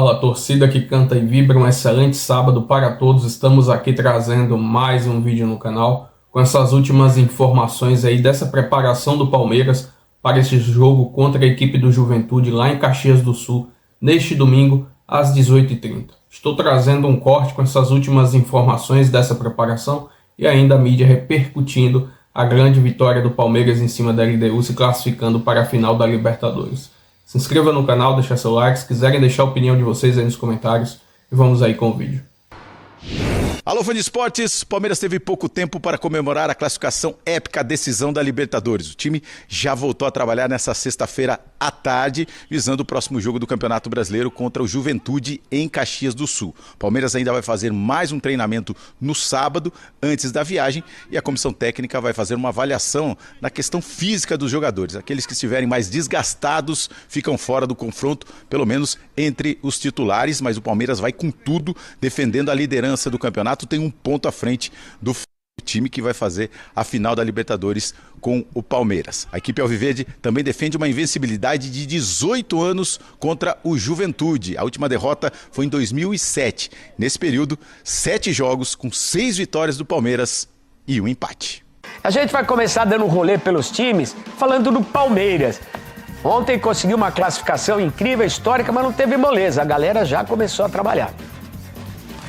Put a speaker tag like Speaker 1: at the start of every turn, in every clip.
Speaker 1: fala, torcida que canta e vibra, um excelente sábado para todos. Estamos aqui trazendo mais um vídeo no canal com essas últimas informações aí dessa preparação do Palmeiras para esse jogo contra a equipe do Juventude lá em Caxias do Sul, neste domingo às 18h30. Estou trazendo um corte com essas últimas informações dessa preparação e ainda a mídia repercutindo a grande vitória do Palmeiras em cima da LDU, se classificando para a final da Libertadores. Se inscreva no canal, deixa seu like, se quiserem deixar a opinião de vocês aí nos comentários, e vamos aí com o vídeo.
Speaker 2: Alô, fã de esportes, Palmeiras teve pouco tempo para comemorar a classificação épica, decisão da Libertadores. O time já voltou a trabalhar nessa sexta-feira à tarde, visando o próximo jogo do Campeonato Brasileiro contra o Juventude em Caxias do Sul. Palmeiras ainda vai fazer mais um treinamento no sábado, antes da viagem, e a comissão técnica vai fazer uma avaliação na questão física dos jogadores. Aqueles que estiverem mais desgastados ficam fora do confronto, pelo menos entre os titulares, mas o Palmeiras vai com tudo, defendendo a liderança do campeonato. Tem um ponto à frente do time que vai fazer a final da Libertadores com o Palmeiras. A equipe alviverde também defende uma invencibilidade de 18 anos contra o Juventude. A última derrota foi em 2007. Nesse período, 7 jogos com 6 vitórias do Palmeiras e um empate.
Speaker 3: A gente vai começar dando um rolê pelos times, falando do Palmeiras. Ontem conseguiu uma classificação incrível, histórica, mas não teve moleza. A galera já começou a trabalhar.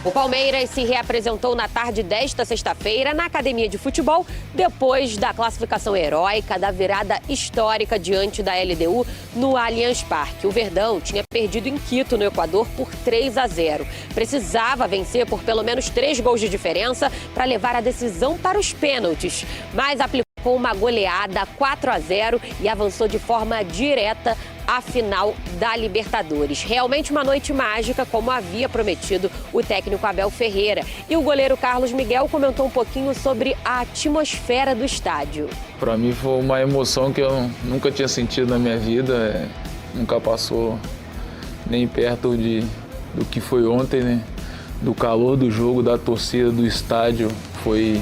Speaker 4: O Palmeiras se reapresentou na tarde desta sexta-feira na academia de futebol, depois da classificação heróica da virada histórica diante da LDU no Allianz Parque. O Verdão tinha perdido em Quito, no Equador, por 3-0. Precisava vencer por pelo menos 3 gols de diferença para levar a decisão para os pênaltis, mas aplicou uma goleada 4-0 e avançou de forma direta à final da Libertadores. Realmente uma noite mágica, como havia prometido o técnico Abel Ferreira. E o goleiro Carlos Miguel comentou um pouquinho sobre a atmosfera do estádio.
Speaker 5: Para mim foi uma emoção que eu nunca tinha sentido na minha vida, nunca passou nem perto do que foi ontem, né? Do calor do jogo, da torcida, do estádio, foi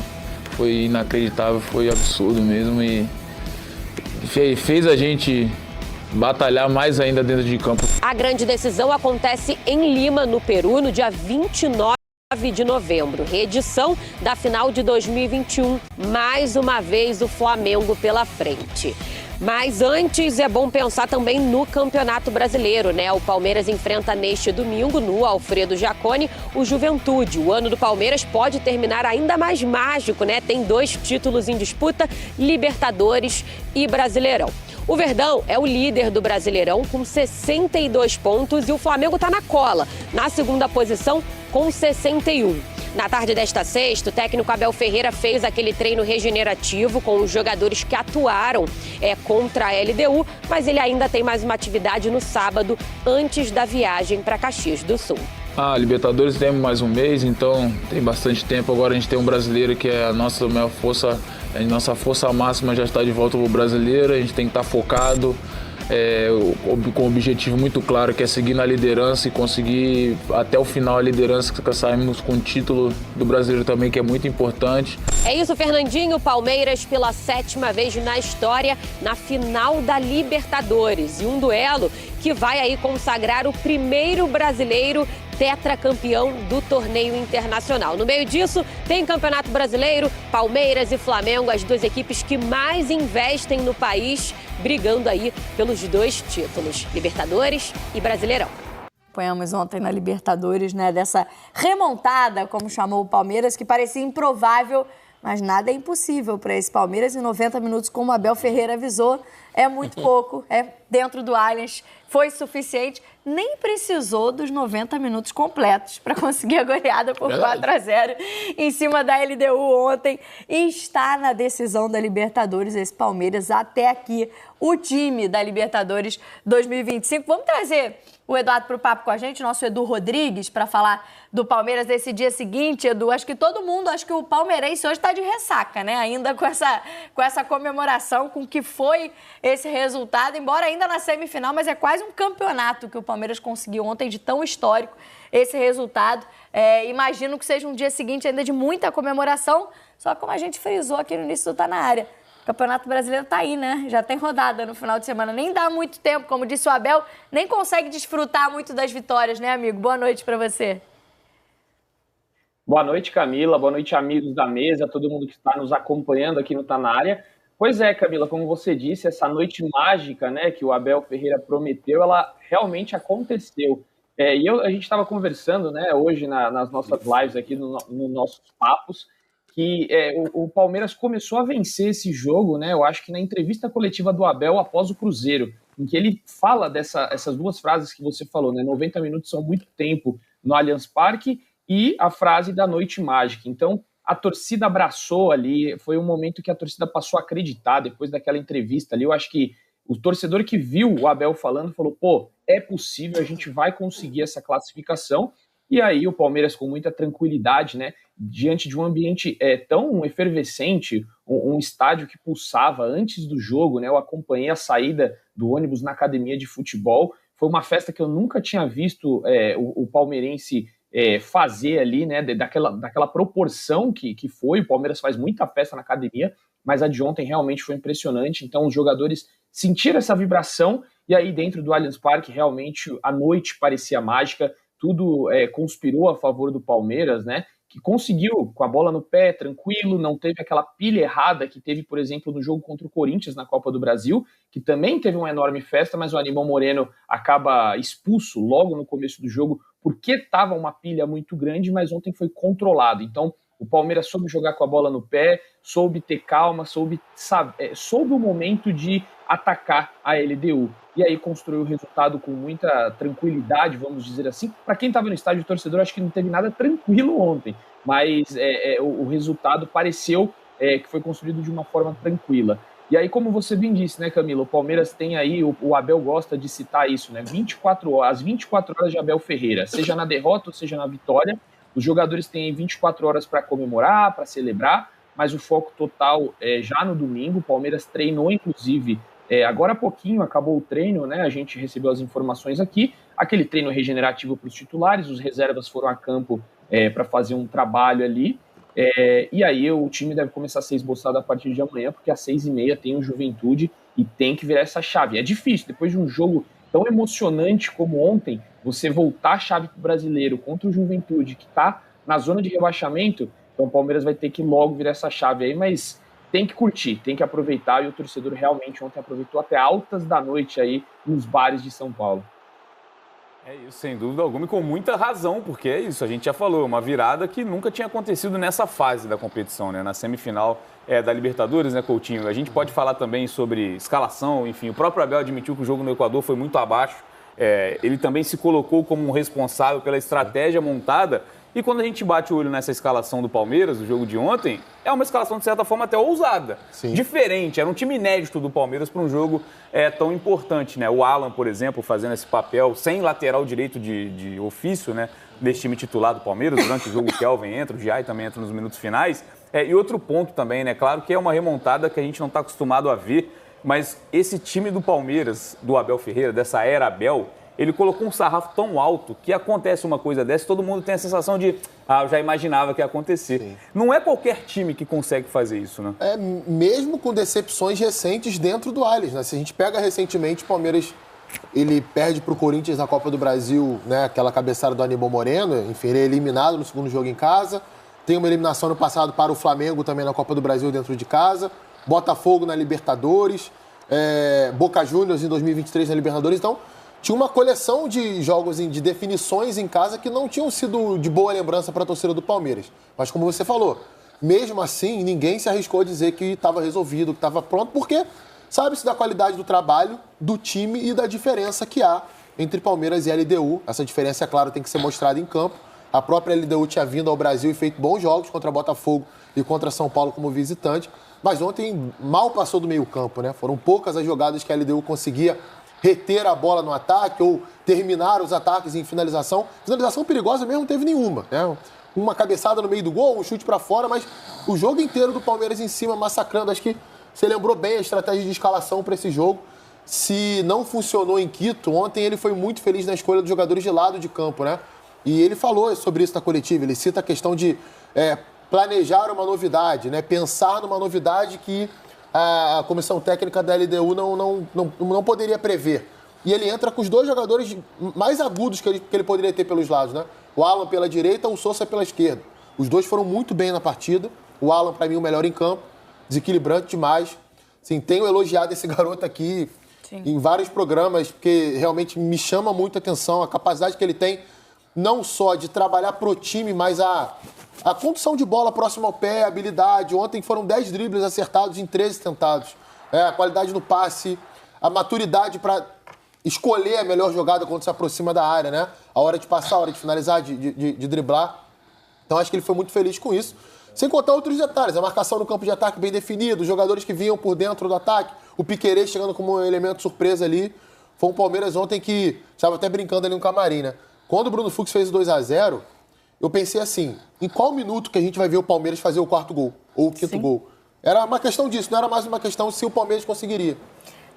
Speaker 5: inacreditável, foi absurdo mesmo e fez a gente batalhar mais ainda dentro de campo.
Speaker 4: A grande decisão acontece em Lima, no Peru, no dia 29 de novembro, reedição da final de 2021. Mais uma vez o Flamengo pela frente. Mas antes é bom pensar também no Campeonato Brasileiro, né? O Palmeiras enfrenta neste domingo, no Alfredo Jaconi, o Juventude. O ano do Palmeiras pode terminar ainda mais mágico, né? Tem 2 títulos em disputa, Libertadores e Brasileirão. O Verdão é o líder do Brasileirão com 62 pontos e o Flamengo está na cola, na segunda posição com 61. Na tarde desta sexta, o técnico Abel Ferreira fez aquele treino regenerativo com os jogadores que atuaram contra a LDU, mas ele ainda tem mais uma atividade no sábado, antes da viagem para Caxias do Sul.
Speaker 5: Libertadores temos mais um mês, então tem bastante tempo. Agora a gente tem um brasileiro que é a nossa maior força, a nossa força máxima já está de volta para o brasileiro, a gente tem que estar focado, com um objetivo muito claro, que é seguir na liderança e conseguir até o final a liderança, que saímos com o título do brasileiro também, que é muito importante.
Speaker 4: É isso, Fernandinho. Palmeiras pela 7ª vez na história na final da Libertadores. E um duelo que vai aí consagrar o primeiro brasileiro tetracampeão do torneio internacional. No meio disso, tem Campeonato Brasileiro, Palmeiras e Flamengo, as 2 equipes que mais investem no país, brigando aí pelos 2 títulos, Libertadores e Brasileirão.
Speaker 6: Acompanhamos ontem na Libertadores, né, dessa remontada, como chamou o Palmeiras, que parecia improvável, mas nada é impossível para esse Palmeiras. Em 90 minutos, como o Abel Ferreira avisou, é muito pouco, dentro do Allianz, foi suficiente. Nem precisou dos 90 minutos completos para conseguir a goleada por 4-0 em cima da LDU ontem. E está na decisão da Libertadores esse Palmeiras até aqui, o time da Libertadores 2025. Vamos trazer o Eduardo para o papo com a gente, nosso Edu Rodrigues, para falar do Palmeiras desse dia seguinte. Edu, acho que o palmeirense hoje está de ressaca, né? Ainda com essa comemoração, com o que foi esse resultado, embora ainda na semifinal, mas é quase um campeonato que o Palmeiras conseguiu ontem, de tão histórico esse resultado. Imagino que seja um dia seguinte ainda de muita comemoração, só como a gente frisou aqui no início do Tá Na Área. O Campeonato Brasileiro tá aí, né? Já tem rodada no final de semana. Nem dá muito tempo, como disse o Abel, nem consegue desfrutar muito das vitórias, né, amigo? Boa noite para você.
Speaker 7: Boa noite, Camila. Boa noite, amigos da mesa, todo mundo que está nos acompanhando aqui no Tá Na Área. Pois é, Camila, como você disse, essa noite mágica, né, que o Abel Ferreira prometeu, ela realmente aconteceu. A gente estava conversando, né, hoje nas nossas lives aqui, nos nossos papos, que o Palmeiras começou a vencer esse jogo, né? Eu acho que na entrevista coletiva do Abel após o Cruzeiro, em que ele fala essas duas frases que você falou, né? 90 minutos são muito tempo no Allianz Parque, e a frase da noite mágica. Então, a torcida abraçou ali, foi um momento que a torcida passou a acreditar depois daquela entrevista ali. Eu acho que o torcedor que viu o Abel falando falou, pô, é possível, a gente vai conseguir essa classificação. E aí o Palmeiras, com muita tranquilidade, né, diante de um ambiente tão efervescente, um estádio que pulsava antes do jogo, né, eu acompanhei a saída do ônibus na academia de futebol, foi uma festa que eu nunca tinha visto o palmeirense fazer ali, né, daquela proporção que foi. O Palmeiras faz muita festa na academia, mas a de ontem realmente foi impressionante. Então os jogadores sentiram essa vibração, e aí dentro do Allianz Parque realmente a noite parecia mágica, tudo conspirou a favor do Palmeiras, né, que conseguiu, com a bola no pé, tranquilo, não teve aquela pilha errada que teve, por exemplo, no jogo contra o Corinthians na Copa do Brasil, que também teve uma enorme festa, mas o Aníbal Moreno acaba expulso logo no começo do jogo, porque estava uma pilha muito grande, mas ontem foi controlado. Então, o Palmeiras soube jogar com a bola no pé, soube ter calma, soube o momento de atacar a LDU. E aí construiu o resultado com muita tranquilidade, vamos dizer assim. Para quem estava no estádio torcedor, acho que não teve nada tranquilo ontem, mas o resultado pareceu que foi construído de uma forma tranquila. E aí, como você bem disse, né, Camila, o Palmeiras tem aí, o Abel gosta de citar isso, né, as 24 horas de Abel Ferreira, seja na derrota ou seja na vitória. Os jogadores têm 24 horas para comemorar, para celebrar, mas o foco total é já no domingo. O Palmeiras treinou, inclusive, agora há pouquinho acabou o treino, né? A gente recebeu as informações aqui. Aquele treino regenerativo para os titulares, os reservas foram a campo para fazer um trabalho ali. E aí o time deve começar a ser esboçado a partir de amanhã, porque às 6h30 tem o Juventude e tem que virar essa chave. É difícil, depois de um jogo tão emocionante como ontem, você voltar a chave para o Brasileiro contra o Juventude, que está na zona de rebaixamento. Então o Palmeiras vai ter que logo virar essa chave aí, mas tem que curtir, tem que aproveitar, e o torcedor realmente ontem aproveitou até altas da noite aí nos bares de São Paulo.
Speaker 8: É isso, sem dúvida alguma, e com muita razão, porque é isso, a gente já falou, uma virada que nunca tinha acontecido nessa fase da competição, né? Na semifinal da Libertadores, né, Coutinho? A gente pode falar também sobre escalação, enfim, o próprio Abel admitiu que o jogo no Equador foi muito abaixo, ele também se colocou como um responsável pela estratégia montada, e quando a gente bate o olho nessa escalação do Palmeiras, do jogo de ontem, é uma escalação, de certa forma, até ousada. Sim. Diferente, era um time inédito do Palmeiras para um jogo tão importante, né? O Alan, por exemplo, fazendo esse papel sem lateral direito de ofício, né? Desse time titular do Palmeiras. Durante o jogo, o Kelvin entra, o Giai também entra nos minutos finais. E outro ponto também, né? Claro que é uma remontada que a gente não está acostumado a ver, mas esse time do Palmeiras, do Abel Ferreira, dessa era Abel, ele colocou um sarrafo tão alto que acontece uma coisa dessa, todo mundo tem a sensação de, eu já imaginava que ia acontecer. Sim. Não é qualquer time que consegue fazer isso, né?
Speaker 9: Mesmo com decepções recentes dentro do Allianz, né? Se a gente pega recentemente, o Palmeiras, ele perde para o Corinthians na Copa do Brasil, né? Aquela cabeçada do Aníbal Moreno, enfim, ele é eliminado no segundo jogo em casa. Tem uma eliminação no passado para o Flamengo também na Copa do Brasil dentro de casa. Botafogo na Libertadores, Boca Juniors em 2023 na Libertadores, então tinha uma coleção de jogos, de definições em casa que não tinham sido de boa lembrança para a torcida do Palmeiras. Mas como você falou, mesmo assim, ninguém se arriscou a dizer que estava resolvido, que estava pronto, porque sabe-se da qualidade do trabalho, do time e da diferença que há entre Palmeiras e LDU. Essa diferença, é claro, tem que ser mostrada em campo. A própria LDU tinha vindo ao Brasil e feito bons jogos contra Botafogo e contra São Paulo como visitante, mas ontem mal passou do meio campo, né? Foram poucas as jogadas que a LDU conseguia reter a bola no ataque ou terminar os ataques em finalização. Finalização perigosa mesmo não teve nenhuma, né? Uma cabeçada no meio do gol, um chute para fora, mas o jogo inteiro do Palmeiras em cima, massacrando. Acho que você lembrou bem a estratégia de escalação para esse jogo. Se não funcionou em Quito, ontem ele foi muito feliz na escolha dos jogadores de lado de campo, né? E ele falou sobre isso na coletiva. Ele cita a questão de planejar uma novidade, né? Pensar numa novidade que a comissão técnica da LDU não poderia prever. E ele entra com os dois jogadores mais agudos que ele poderia ter pelos lados, né? O Alan pela direita, o Sousa pela esquerda. Os dois foram muito bem na partida. O Alan, para mim, o melhor em campo. Desequilibrante demais. Sim, tenho elogiado esse garoto aqui em vários programas, porque realmente me chama muito a atenção a capacidade que ele tem, não só de trabalhar pro time, mas a condução de bola próxima ao pé, a habilidade. Ontem foram 10 dribles acertados em 13 tentados. A qualidade no passe, a maturidade para escolher a melhor jogada quando se aproxima da área, né? A hora de passar, a hora de finalizar, de driblar. Então acho que ele foi muito feliz com isso. Sem contar outros detalhes, a marcação no campo de ataque bem definida, os jogadores que vinham por dentro do ataque, o Piquerez chegando como um elemento surpresa ali. Foi um Palmeiras ontem que estava até brincando ali no camarim, né? Quando o Bruno Fux fez o 2-0, eu pensei assim, em qual minuto que a gente vai ver o Palmeiras fazer o quarto gol, ou o quinto gol? Era uma questão disso, não era mais uma questão se o Palmeiras conseguiria.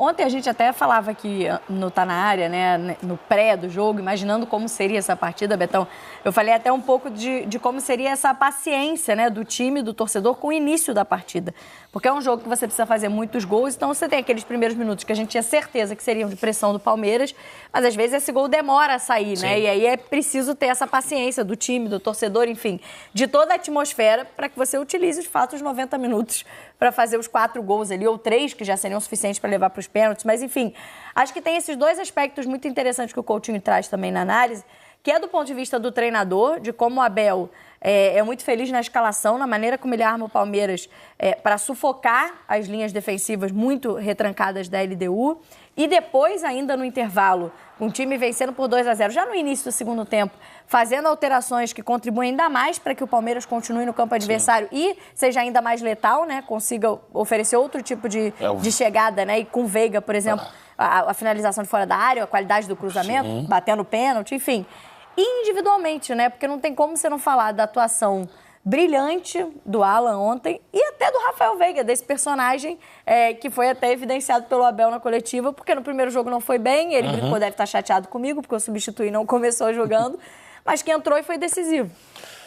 Speaker 6: Ontem a gente até falava aqui no Tá Na Área, né, no pré do jogo, imaginando como seria essa partida, Betão. Eu falei até um pouco de como seria essa paciência, né, do time, do torcedor com o início da partida. Porque é um jogo que você precisa fazer muitos gols, então você tem aqueles primeiros minutos que a gente tinha certeza que seriam de pressão do Palmeiras, mas às vezes esse gol demora a sair, né? E aí é preciso ter essa paciência do time, do torcedor, enfim, de toda a atmosfera para que você utilize, de fato, os 90 minutos para fazer os 4 gols ali, ou 3, que já seriam suficientes para levar para os pênaltis. Mas, enfim, acho que tem esses dois aspectos muito interessantes que o Coutinho traz também na análise, que é do ponto de vista do treinador, de como o Abel é muito feliz na escalação, na maneira como ele arma o Palmeiras para sufocar as linhas defensivas muito retrancadas da LDU. E depois, ainda no intervalo, com o time vencendo por 2-0, já no início do segundo tempo, fazendo alterações que contribuem ainda mais para que o Palmeiras continue no campo adversário e seja ainda mais letal, né? Consiga oferecer outro tipo de chegada, né? E com o Veiga, por exemplo, a finalização de fora da área, a qualidade do cruzamento, batendo pênalti, enfim. E individualmente, né? Porque não tem como você não falar da atuação brilhante do Alan ontem e até do Rafael Veiga, desse personagem que foi até evidenciado pelo Abel na coletiva, porque no primeiro jogo não foi bem, ele brincou, deve estar chateado comigo, porque eu substituí e não começou jogando, mas que entrou e foi decisivo.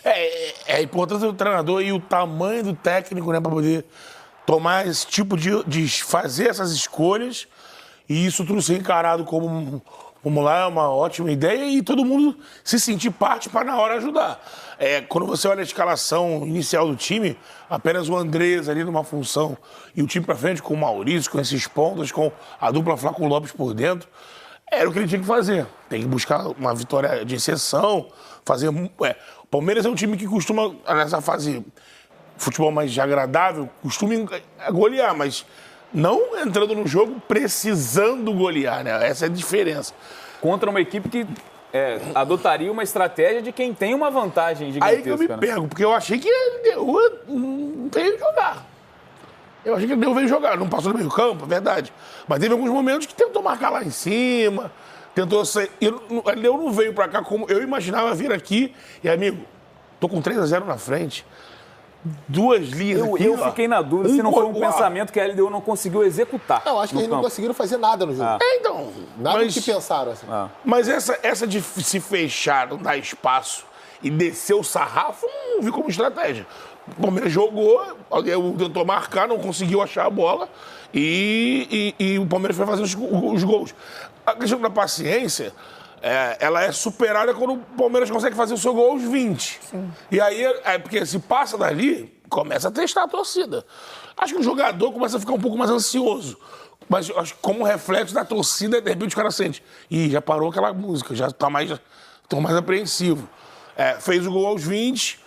Speaker 10: É a importância do treinador e o tamanho do técnico, né, para poder tomar esse tipo de fazer essas escolhas e isso tudo ser encarado como vamos lá, é uma ótima ideia e todo mundo se sentir parte para na hora ajudar. Quando você olha a escalação inicial do time, apenas o Andrés ali numa função e o time para frente com o Maurício, com esses pontos, com a dupla Flaco Lopes por dentro, era o que ele tinha que fazer. Tem que buscar uma vitória de exceção, fazer... O Palmeiras é um time que costuma, nessa fase futebol mais agradável, costuma golear, mas... não entrando no jogo precisando golear, né? Essa é a diferença.
Speaker 8: Contra uma equipe que adotaria uma estratégia de quem tem uma vantagem gigantesca.
Speaker 10: Aí que eu me pego, porque eu achei que ele veio jogar. Eu achei que ele veio jogar, não passou no meio campo, é verdade. Mas teve alguns momentos que tentou marcar lá em cima, tentou sair. Eu não veio pra cá como eu imaginava vir aqui. E, amigo, tô com 3-0 na frente. 2 linhas aqui,
Speaker 8: eu fiquei na dúvida se não foi um pensamento que a LDU não conseguiu executar.
Speaker 9: Eu acho que eles não conseguiram fazer nada no jogo.
Speaker 10: Então.
Speaker 9: Nada do que pensaram, assim.
Speaker 10: Mas essa de se fechar, não dar espaço e descer o sarrafo, não vi como estratégia. O Palmeiras jogou, tentou marcar, não conseguiu achar a bola e o Palmeiras foi fazendo os gols. A questão da paciência... ela é superada quando o Palmeiras consegue fazer o seu gol aos 20. Sim. E aí, porque se passa dali, começa a testar a torcida. Acho que o jogador começa a ficar um pouco mais ansioso. Mas acho que como reflexo da torcida, de repente o cara sente. Ih, já parou aquela música, já tá mais apreensivo. Fez o gol aos 20,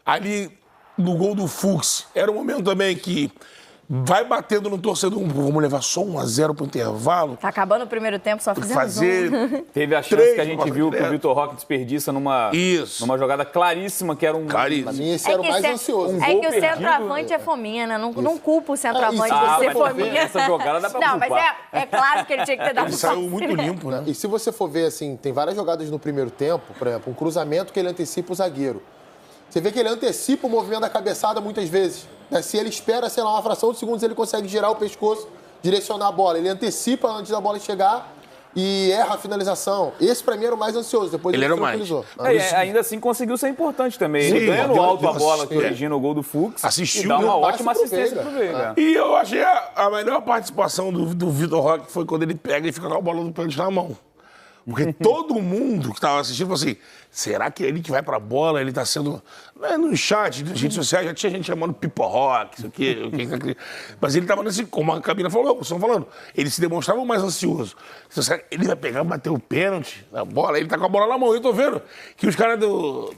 Speaker 10: ali no gol do Fux, era um momento também que... vai batendo no torcedor, vamos levar só 1-0 pro intervalo.
Speaker 6: Tá acabando o primeiro tempo, só fizemos
Speaker 8: Teve a chance que a gente viu que o Vitor Roque desperdiça numa jogada claríssima, que era um...
Speaker 9: Pra mim, esse era o mais ansioso.
Speaker 6: É que o centroavante é fominha, né? Não culpa o centroavante de ser fominha.
Speaker 8: Essa jogada dá pra culpar.
Speaker 6: Não, mas é claro que ele tinha que ter dado
Speaker 10: Ele saiu muito limpo, né?
Speaker 9: E se você for ver, assim, tem várias jogadas no primeiro tempo, por exemplo, um cruzamento que ele antecipa o zagueiro. Você vê que ele antecipa o movimento da cabeçada muitas vezes. Se ele espera, sei lá, uma fração de segundos, ele consegue girar o pescoço, direcionar a bola. Ele antecipa antes da bola chegar e erra a finalização. Esse, pra mim, era o mais ansioso. Depois ele tranquilizou.
Speaker 8: Ainda assim conseguiu ser importante também.
Speaker 10: Sim,
Speaker 8: ele ganha no alto a bola que
Speaker 10: assistiu.
Speaker 8: origina o gol do Fux.
Speaker 10: Assistiu,
Speaker 8: e dá uma
Speaker 9: deu passe
Speaker 8: ótima
Speaker 9: pro
Speaker 8: assistência
Speaker 9: Veiga.
Speaker 8: pro Veiga.
Speaker 10: E eu achei a melhor participação do Vitor Roque foi quando ele pega e fica com a bola do pênalti na mão. Porque todo mundo que estava assistindo falou assim, será que é ele que vai pra bola, ele tá sendo... No chat, nas redes sociais, já tinha gente chamando Pipo Rock, isso aqui, mas ele tava nesse... Como a Camila falou, vocês estão falando, ele se demonstrava mais ansioso. Ele vai pegar, bater o pênalti na bola, ele tá com a bola na mão. Eu tô vendo que os caras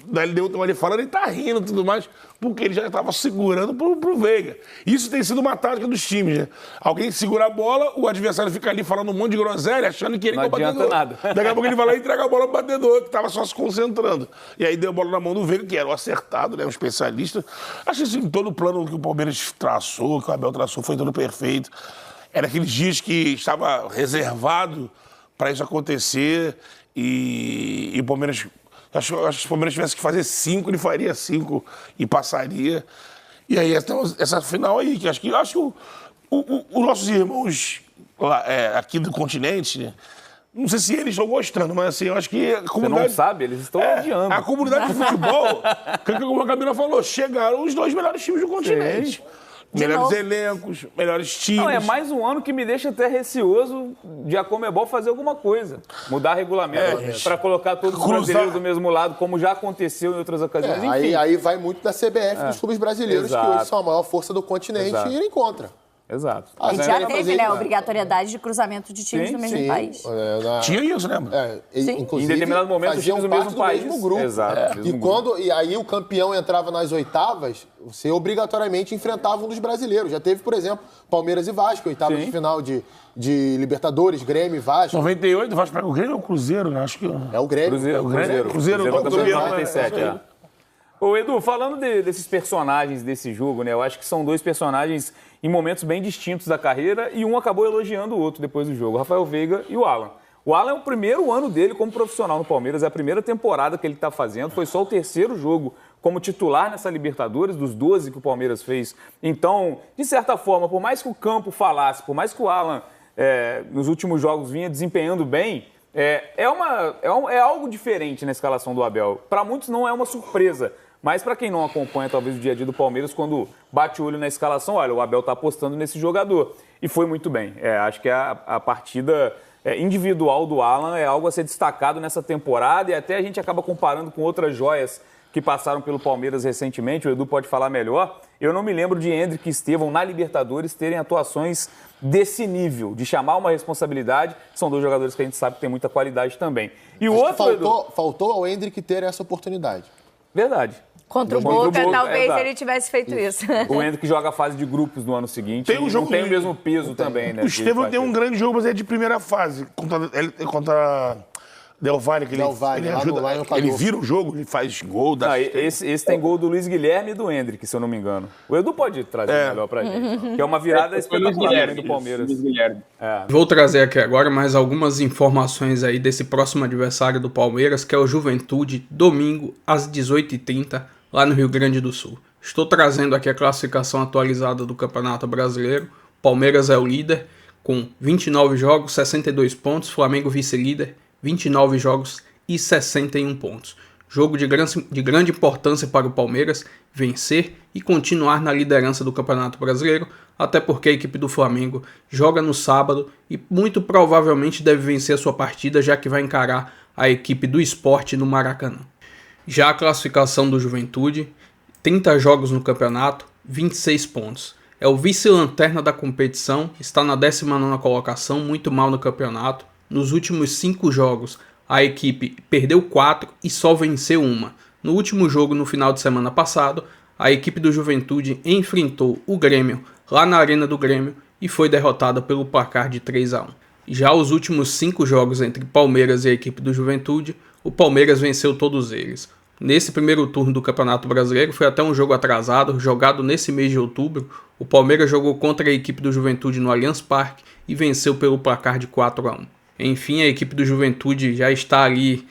Speaker 10: da LDU estão ali falando, ele tá rindo e tudo mais, porque ele já estava segurando pro Veiga. Isso tem sido uma tática dos times, né? Alguém segura a bola, o adversário fica ali falando um monte de groselha, achando que ele é o batedor.
Speaker 8: Não adianta nada.
Speaker 10: Daqui a pouco ele vai lá e entrega a bola pro batedor, que tava só se concentrando. E aí deu a bola na mão do Veiga, que era o acertado, né? Um especialista. Acho que assim, todo o plano que o Palmeiras traçou, que o Abel traçou, foi todo perfeito. Era aqueles dias que estava reservado para isso acontecer e o Palmeiras... Acho que se o Palmeiras tivesse que fazer 5, ele faria 5 e passaria. E aí, essa final aí, que acho que os nossos irmãos lá, aqui do continente, né? Não sei se eles estão gostando, mas assim, eu acho que a comunidade...
Speaker 8: Você não sabe, eles estão odiando.
Speaker 10: A comunidade de futebol, como a Camila falou, chegaram os 2 melhores times do continente. Melhores elencos, melhores times.
Speaker 8: Não, é mais um ano que me deixa até receoso de a Conmebol fazer alguma coisa. Mudar regulamento para colocar todos os brasileiros do mesmo lado, como já aconteceu em outras ocasiões. Enfim.
Speaker 9: Aí vai muito da CBF dos clubes brasileiros, que hoje são a maior força do continente e irem contra.
Speaker 8: Exato.
Speaker 6: A gente já teve, né, a obrigatoriedade de cruzamento de times do mesmo país.
Speaker 10: Tinha isso, né?
Speaker 9: Inclusive,
Speaker 8: em determinado momento, os times do mesmo país.
Speaker 9: Mesmo grupo.
Speaker 8: Exato.
Speaker 9: E aí o campeão entrava nas oitavas, você obrigatoriamente enfrentava um dos brasileiros. Já teve, por exemplo, Palmeiras e Vasco, oitavas de final de Libertadores, Grêmio e Vasco.
Speaker 10: 98, o Vasco pega o Grêmio ou o Cruzeiro, né? Acho que...
Speaker 9: É o Grêmio.
Speaker 10: Cruzeiro
Speaker 8: 97, Ô, Edu, falando desses personagens desse jogo, né? Eu acho que são 2 personagens em momentos bem distintos da carreira e um acabou elogiando o outro depois do jogo, o Rafael Veiga e o Alan. O Alan é o primeiro ano dele como profissional no Palmeiras, é a primeira temporada que ele está fazendo, foi só o 3º jogo como titular nessa Libertadores, dos 12 que o Palmeiras fez. Então, de certa forma, por mais que o campo falasse, por mais que o Alan nos últimos jogos vinha desempenhando bem, é algo diferente na escalação do Abel. Para muitos não é uma surpresa, mas para quem não acompanha talvez o dia a dia do Palmeiras, quando bate o olho na escalação, olha, o Abel está apostando nesse jogador. E foi muito bem. Acho que a partida individual do Alan é algo a ser destacado nessa temporada e até a gente acaba comparando com outras joias que passaram pelo Palmeiras recentemente. O Edu pode falar melhor. Eu não me lembro de Endrick e Estevão na Libertadores terem atuações desse nível, de chamar uma responsabilidade. São 2 jogadores que a gente sabe que tem muita qualidade também. E o outro,
Speaker 9: faltou ao Endrick ter essa oportunidade.
Speaker 8: Verdade.
Speaker 6: Contra o Boca, talvez ele tivesse feito isso.
Speaker 8: O Endrick joga a fase de grupos no ano seguinte.
Speaker 10: Tem um jogo
Speaker 8: não tem o mesmo peso também, né?
Speaker 10: O Estevão tem um grande jogo, mas é de primeira fase. Contra Del Valle, que ele ajuda. Ele vira o jogo, ele faz gol.
Speaker 8: Esse tem gol do Luiz Guilherme e do Endrick, se eu não me engano. O Edu pode trazer melhor pra gente. Que é uma virada espetacular do Palmeiras.
Speaker 1: Vou trazer aqui agora mais algumas informações aí desse próximo adversário do Palmeiras, que é o Juventude, domingo às 18h30, lá no Rio Grande do Sul. Estou trazendo aqui a classificação atualizada do Campeonato Brasileiro. Palmeiras é o líder, com 29 jogos, 62 pontos. Flamengo vice-líder, 29 jogos e 61 pontos. Jogo de grande importância para o Palmeiras vencer e continuar na liderança do Campeonato Brasileiro, até porque a equipe do Flamengo joga no sábado e muito provavelmente deve vencer a sua partida, já que vai encarar a equipe do Sport no Maracanã. Já a classificação do Juventude, 30 jogos no campeonato, 26 pontos. É o vice-lanterna da competição, está na 19ª colocação, muito mal no campeonato. Nos últimos 5 jogos, a equipe perdeu 4 e só venceu 1. No último jogo, no final de semana passado, a equipe do Juventude enfrentou o Grêmio lá na Arena do Grêmio e foi derrotada pelo placar de 3-1. Já os últimos 5 jogos entre Palmeiras e a equipe do Juventude, o Palmeiras venceu todos eles. Nesse primeiro turno do Campeonato Brasileiro, foi até um jogo atrasado, jogado nesse mês de outubro. O Palmeiras jogou contra a equipe do Juventude no Allianz Parque e venceu pelo placar de 4-1. Enfim, a equipe do Juventude já está ali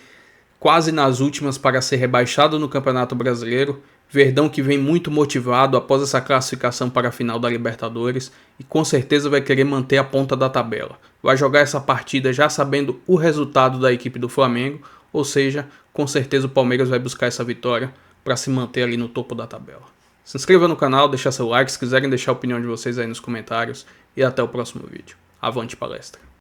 Speaker 1: quase nas últimas para ser rebaixado no Campeonato Brasileiro. Verdão que vem muito motivado após essa classificação para a final da Libertadores e com certeza vai querer manter a ponta da tabela. Vai jogar essa partida já sabendo o resultado da equipe do Flamengo, ou seja, com certeza o Palmeiras vai buscar essa vitória para se manter ali no topo da tabela. Se inscreva no canal, deixar seu like, se quiserem deixar a opinião de vocês aí nos comentários e até o próximo vídeo. Avante palestra!